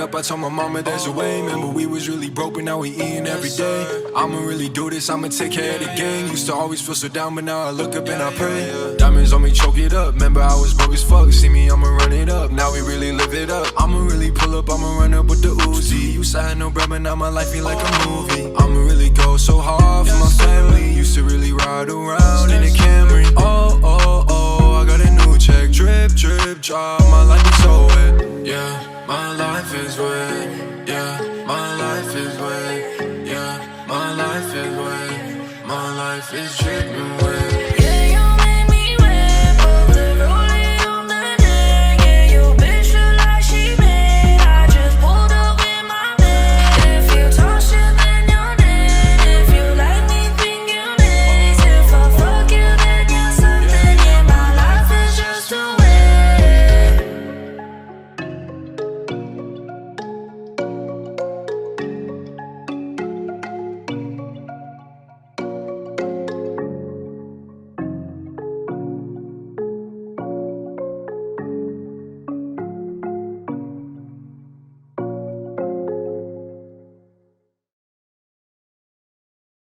up, I told my mama there's a way. Remember we was really broke, but now we eating every day. I'ma really do this, I'ma take care of the gang. Used to always feel so down, but now I look up and I pray. Diamonds on me, choke it up. Remember I was broke as fuck, see me, I'ma run it up. Now we really live it up. I'ma really pull up, I'ma run up with the Uzi. Used to have no bread, but now my life feel like a movie. I'ma really go so hard for my family. Used to really ride around in a Camry. Oh, oh, oh, I got a new check. Drip, drip, drop, my life is so wet. Yeah, my life is wet. Yeah, my life is wet. Yeah, my life is wet. My life is